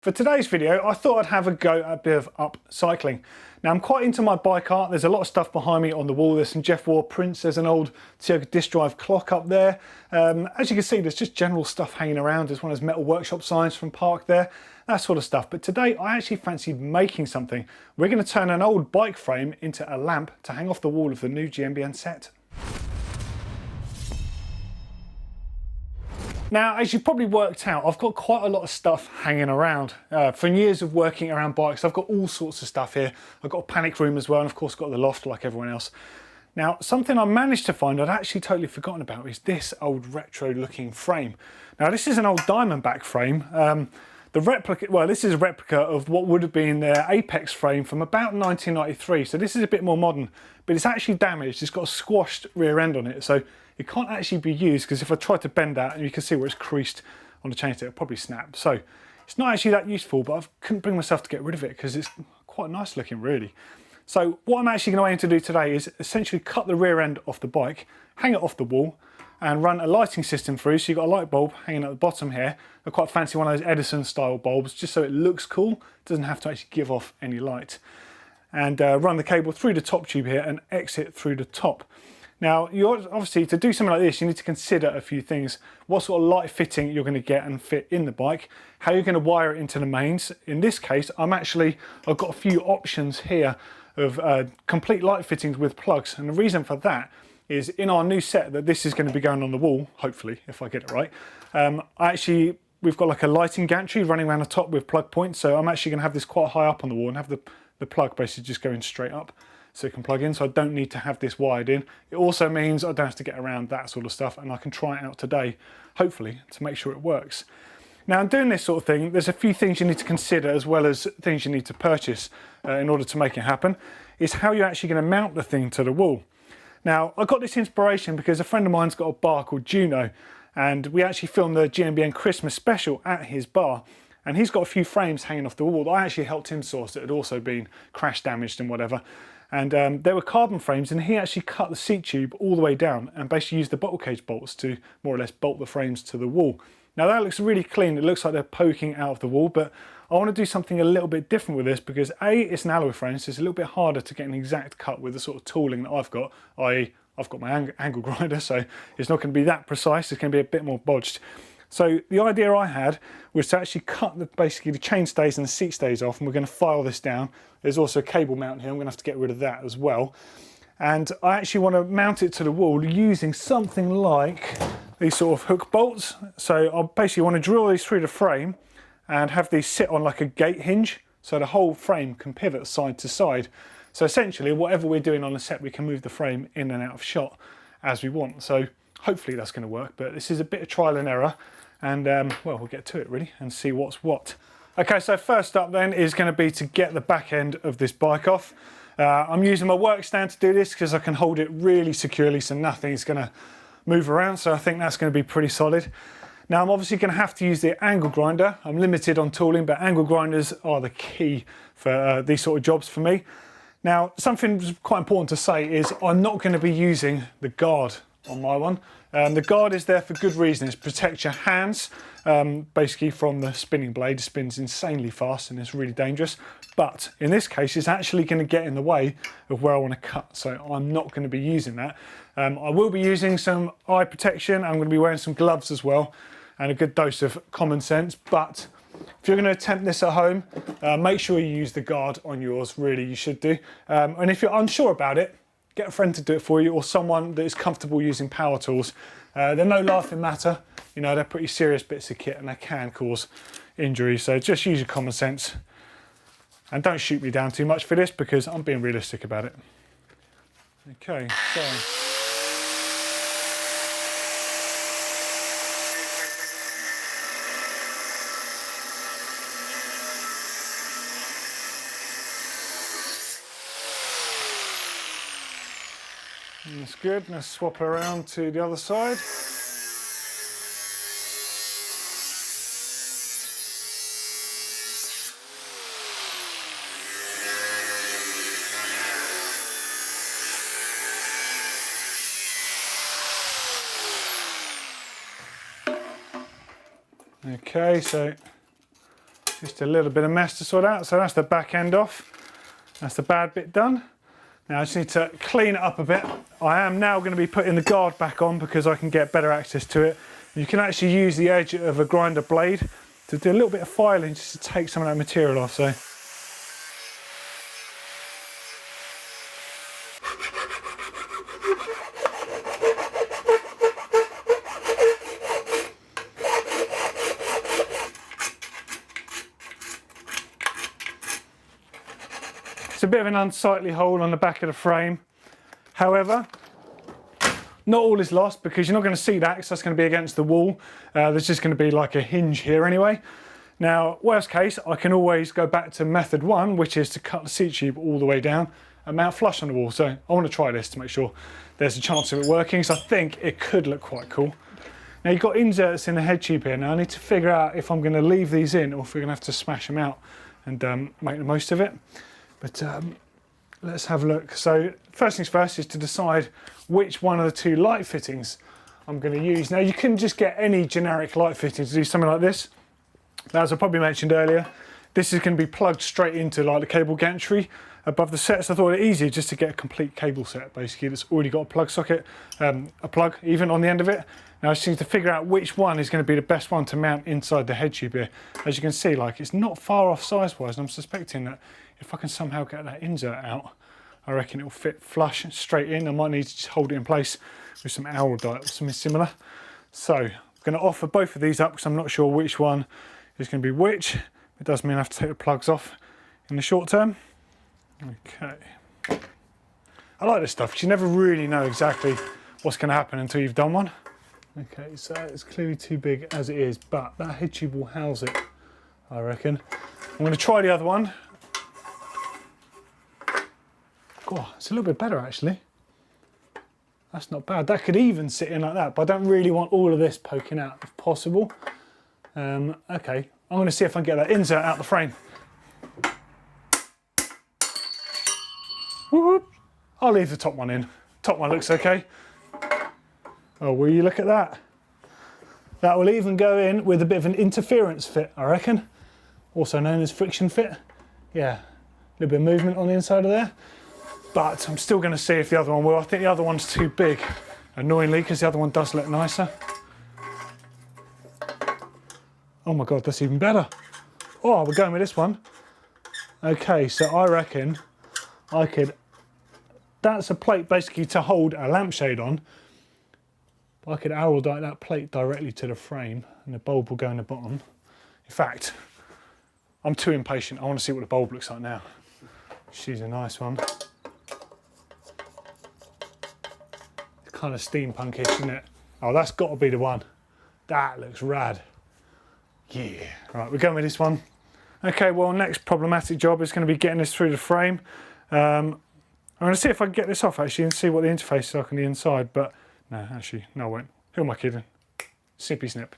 For today's video, I thought I'd have a go at a bit of upcycling. Now, I'm quite into my bike art. There's a lot of stuff behind me on the wall. There's some Jeff Waugh prints. There's an old Toyota disc drive clock up there. As you can see, there's just general stuff hanging around. There's one of those metal workshop signs from Park there, that sort of stuff. But today, I actually fancied making something. We're going to turn an old bike frame into a lamp to hang off the wall of the new GMBN set. Now, as you've probably worked out, I've got quite a lot of stuff hanging around. From years of working around bikes, I've got all sorts of stuff here. I've got a panic room as well, and of course got the loft like everyone else. Now, something I managed to find I'd actually totally forgotten about is this old retro looking frame. Now, this is an old Diamondback frame. The replica, well, this is a replica of what would have been their Apex frame from about 1993. So this is a bit more modern, but it's actually damaged. It's got a squashed rear end on it. So it can't actually be used because if I try to bend that, and you can see where it's creased on the chainstay, it'll probably snap. So it's not actually that useful, but I couldn't bring myself to get rid of it because it's quite nice looking, really. So what I'm actually going to aim to do today is essentially cut the rear end off the bike, hang it off the wall, and run a lighting system through. So you've got a light bulb hanging at the bottom here. I quite fancy one of those Edison style bulbs, just so it looks cool. It doesn't have to actually give off any light. And run the cable through the top tube here and exit through the top. Now, you obviously, to do something like this, you need to consider a few things. What sort of light fitting you're going to get and fit in the bike, how you're going to wire it into the mains. In this case, I've got a few options here of complete light fittings with plugs. And the reason for that is in our new set that this is going to be going on the wall, hopefully, if I get it right. We've got like a lighting gantry running around the top with plug points. So I'm actually going to have this quite high up on the wall and have the plug basically just going straight up, so it can plug in, so I don't need to have this wired in. It also means I don't have to get around that sort of stuff, and I can try it out today, hopefully, to make sure it works. Now, in doing this sort of thing, there's a few things you need to consider as well as things you need to purchase in order to make it happen, is how you're actually going to mount the thing to the wall. Now, I got this inspiration because a friend of mine's got a bar called Juno, and we actually filmed the GMBN Christmas special at his bar. And he's got a few frames hanging off the wall that I actually helped him source that had also been crash damaged and whatever. And there were carbon frames, and he actually cut the seat tube all the way down and basically used the bottle cage bolts to more or less bolt the frames to the wall. Now that looks really clean. It looks like they're poking out of the wall, but I want to do something a little bit different with this because A, it's an alloy frame, so it's a little bit harder to get an exact cut with the sort of tooling that I've got, i.e. I've got my angle grinder, so it's not going to be that precise. It's going to be a bit more bodged. So the idea I had was to actually cut basically the chain stays and the seat stays off, and we're going to file this down. There's also a cable mount here. I'm going to have to get rid of that as well. And I actually want to mount it to the wall using something like these sort of hook bolts. So I basically want to drill these through the frame and have these sit on like a gate hinge, so the whole frame can pivot side to side. So essentially, whatever we're doing on the set, we can move the frame in and out of shot as we want. So hopefully that's going to work, but this is a bit of trial and error. And well, we'll get to it really and see what's what. Okay, so first up then is going to be to get the back end of this bike off. I'm using my work stand to do this because I can hold it really securely so nothing's going to move around. So I think that's going to be pretty solid. Now I'm obviously going to have to use the angle grinder. I'm limited on tooling, but angle grinders are the key for these sort of jobs for me. Now, something quite important to say is I'm not going to be using the guard on my one. The guard is there for good reason. It's protect your hands basically from the spinning blade. It spins insanely fast and it's really dangerous. But in this case, it's actually going to get in the way of where I want to cut. So I'm not going to be using that. I will be using some eye protection. I'm going to be wearing some gloves as well and a good dose of common sense. But if you're going to attempt this at home, make sure you use the guard on yours. Really, you should do. And if you're unsure about it, get a friend to do it for you or someone that is comfortable using power tools. They're no laughing matter. You know, they're pretty serious bits of kit and they can cause injury. So just use your common sense and don't shoot me down too much for this because I'm being realistic about it. Okay, so. That's good. Let's swap around to the other side. Okay, so Just a little bit of mess to sort out. So that's the back end off. That's the bad bit done. Now I just need to clean it up a bit. I am now going to be putting the guard back on because I can get better access to it. You can actually use the edge of a grinder blade to do a little bit of filing just to take some of that material off. So. It's a bit of an unsightly hole on the back of the frame. However, not all is lost because you're not going to see that because that's going to be against the wall. There's just going to be like a hinge here anyway. Now, worst case, I can always go back to method one, which is to cut the seat tube all the way down and mount flush on the wall. So I want to try this to make sure there's a chance of it working. So I think it could look quite cool. Now you've got inserts in the head tube here. Now I need to figure out if I'm going to leave these in or if we're going to have to smash them out and make the most of it. But let's have a look. So first things first is to decide which one of the two light fittings I'm going to use. Now you can just get any generic light fitting to do something like this. As I probably mentioned earlier, this is going to be plugged straight into like the cable gantry above the set. So I thought it easier just to get a complete cable set basically that's already got a plug socket, a plug even on the end of it. Now I just need to figure out which one is going to be the best one to mount inside the head tube here. As you can see, like it's not far off size wise, and I'm suspecting that if I can somehow get that insert out, I reckon it'll fit flush straight in. I might need to just hold it in place with some Araldite or something similar. So I'm going to offer both of these up because I'm not sure which one is going to be which. It does mean I have to take the plugs off in the short term. Okay. I like this stuff because you never really know exactly what's going to happen until you've done one. Okay, so it's clearly too big as it is, but that head tube will house it, I reckon. I'm going to try the other one. Oh, it's a little bit better actually. That's not bad. That could even sit in like that, but I don't really want all of this poking out if possible. Okay, I'm going to see if I can get that insert out the frame. Whoop. I'll leave the top one in. Top one looks okay. Oh, will you look at that? That will even go in with a bit of an interference fit, I reckon. Also known as friction fit. Yeah, a little bit of movement on the inside of there. But I'm still going to see if the other one will. I think the other one's too big, annoyingly, because the other one does look nicer. Oh my God, that's even better. Oh, we're going with this one. Okay, so I reckon I could, that's a plate basically to hold a lampshade on. I could Araldite that plate directly to the frame and the bulb will go in the bottom. In fact, I'm too impatient. I want to see what the bulb looks like now. She's a nice one. Kind of steampunkish, isn't it? Oh, that's got to be the one. That looks rad. Yeah. Right, we're going with this one. Okay, well, next problematic job is going to be getting this through the frame. I'm going to see if I can get this off actually and see what the interface is like on the inside, but no, actually, no, I won't. Who am I kidding? Snippy snip.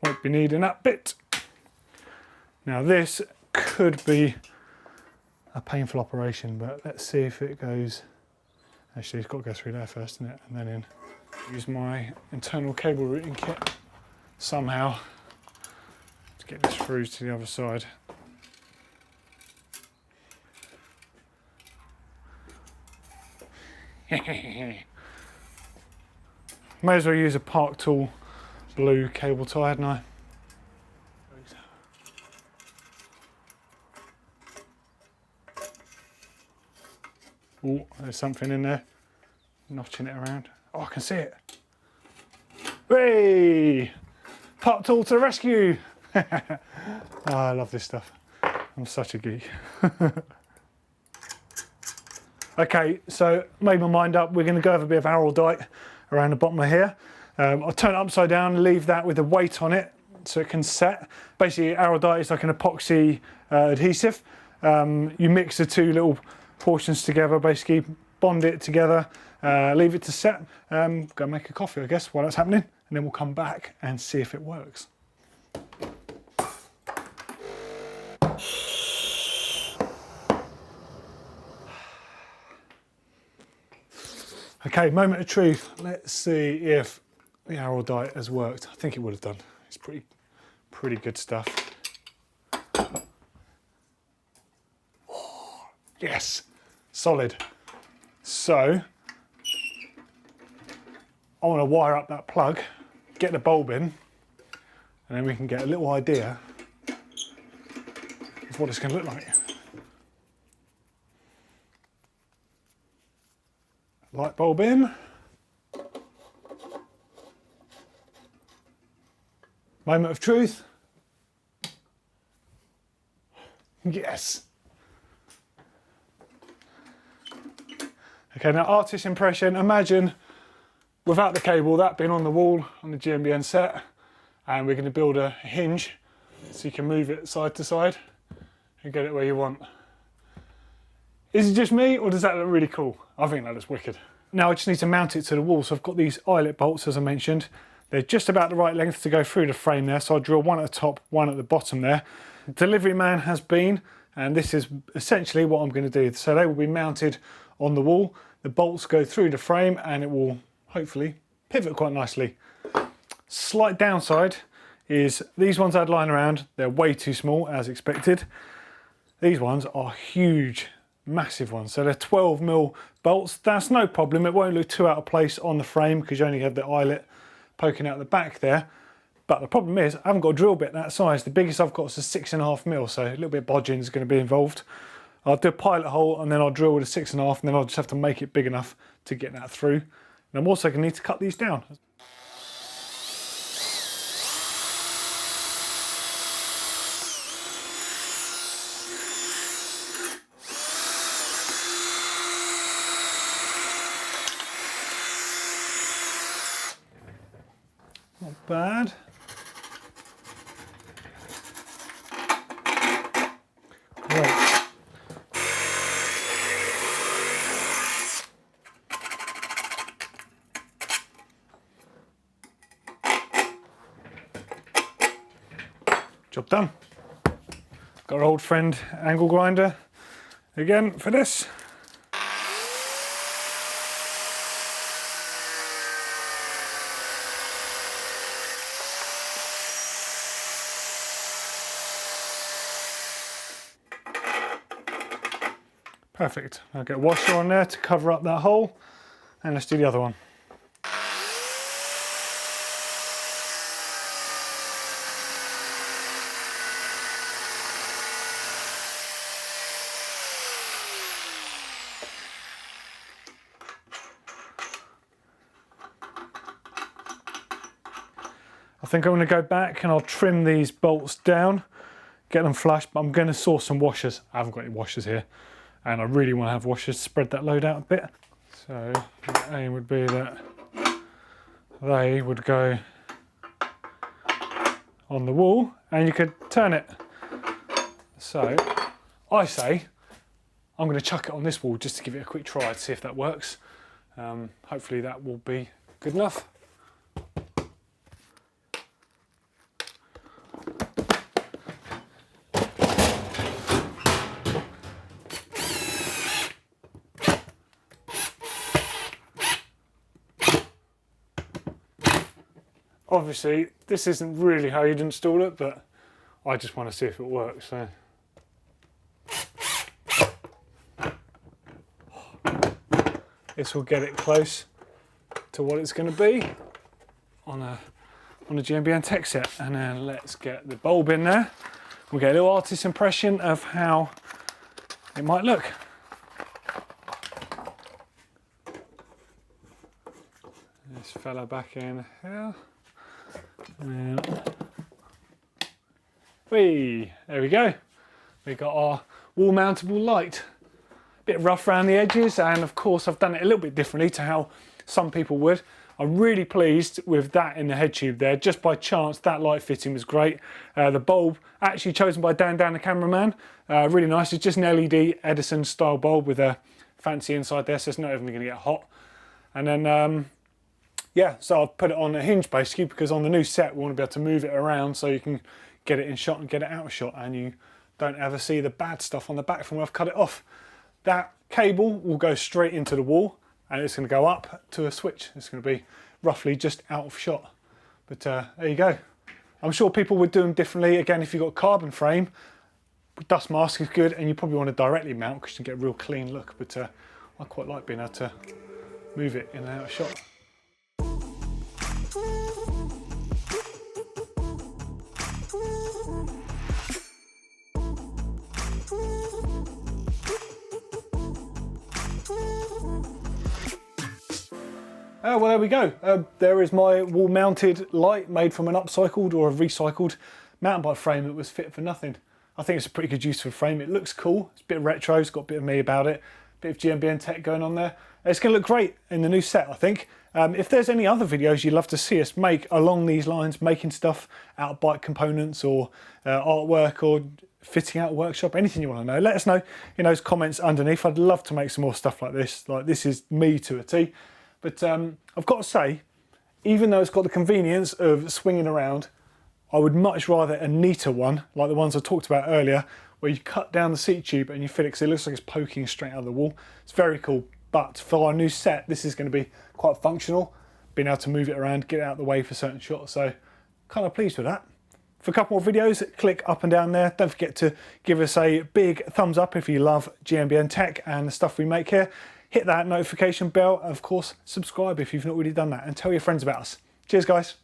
Won't be needing that bit. Now this could be a painful operation, but let's see if it goes. Actually, it's got to go through there first, isn't it? And then in. Use my internal cable routing kit somehow to get this through to the other side. May as well use a Park Tool blue cable tie, hadn't I? Oh, there's something in there, notching it around. Oh, I can see it. Hey! Park Tool to the rescue! Oh, I love this stuff. I'm such a geek. Okay, so made my mind up. We're going to go have a bit of Araldite around the bottom of here. I'll turn it upside down, leave that with a weight on it so it can set. Basically, Araldite is like an epoxy adhesive. You mix the two little portions together, basically bond it together, leave it to set, go make a coffee, I guess, while that's happening, and then we'll come back and see if it works. Okay, moment of truth. Let's see if the Araldite has worked. I think it would have done. It's pretty good stuff. Yes, solid. So I want to wire up that plug, get the bulb in, and then we can get a little idea of what it's going to look like. Light bulb in. Moment of truth. Yes. Okay, now artist impression. Imagine without the cable, that being on the wall on the GMBN set, and we're going to build a hinge so you can move it side to side and get it where you want. Is it just me, or does that look really cool? I think that looks wicked. Now I just need to mount it to the wall, so I've got these eyelet bolts, as I mentioned. They're just about the right length to go through the frame there, so I'll drill one at the top, one at the bottom there. The delivery man has been, and this is essentially what I'm going to do. So they will be mounted on the wall. The bolts go through the frame and it will hopefully pivot quite nicely. Slight downside is these ones I'd lying around, they're way too small as expected. These ones are huge, massive ones. So they're 12mm bolts. That's no problem. It won't look too out of place on the frame because you only have the eyelet poking out the back there. But the problem is I haven't got a drill bit that size. The biggest I've got is a 6.5mm, so a little bit of bodging is going to be involved. I'll do a pilot hole and then I'll drill with a 6.5, and then I'll just have to make it big enough to get that through. And I'm also going to need to cut these down. Not bad. Great. Job done. Got our old friend angle grinder again for this. Perfect. I'll get a washer on there to cover up that hole, and let's do the other one. I think I'm going to go back and I'll trim these bolts down, get them flush, but I'm going to source some washers. I haven't got any washers here, and I really want to have washers to spread that load out a bit. So the aim would be that they would go on the wall and you could turn it. So I say I'm going to chuck it on this wall just to give it a quick try to see if that works. Hopefully that will be good enough. Obviously, this isn't really how you'd install it, but I just want to see if it works. So. This will get it close to what it's going to be on a GMBN Tech set. And then let's get the bulb in there. We'll get a little artist impression of how it might look. This fella back in here. And there we go. We got our wall mountable light. Bit rough around the edges, and of course I've done it a little bit differently to how some people would. I'm really pleased with that in the head tube there. Just by chance, that light fitting was great. The bulb actually chosen by Dan, the cameraman. Really nice. It's just an LED Edison style bulb with a fancy inside there, so it's not even going to get hot. And then yeah, so I've put it on a hinge basically because on the new set we want to be able to move it around so you can get it in shot and get it out of shot, and you don't ever see the bad stuff on the back from where I've cut it off. That cable will go straight into the wall and it's going to go up to a switch. It's going to be roughly just out of shot. But there you go. I'm sure people would do them differently. Again, if you've got a carbon frame, dust mask is good, and you probably want to directly mount because you can get a real clean look, but I quite like being able to move it in and out of shot. Well, there we go. There is my wall mounted light made from an upcycled or a recycled mountain bike frame that was fit for nothing. I think it's a pretty good use for a frame. It looks cool. It's a bit retro. It's got a bit of me about it. A bit of GMBN Tech going on there. It's going to look great in the new set, I think. If there's any other videos you'd love to see us make along these lines, making stuff out of bike components or artwork or fitting out a workshop, anything you want to know, let us know in those comments underneath. I'd love to make some more stuff like this. Like, this is me to a T. But I've got to say, even though it's got the convenience of swinging around, I would much rather a neater one, like the ones I talked about earlier, where you cut down the seat tube and you fit it, because it looks like it's poking straight out of the wall. It's very cool, but for our new set, this is going to be quite functional, being able to move it around, get it out of the way for certain shots, so kind of pleased with that. For a couple more videos, click up and down there. Don't forget to give us a big thumbs up if you love GMBN Tech and the stuff we make here. Hit that notification bell, and of course, subscribe if you've not already done that, and tell your friends about us. Cheers, guys.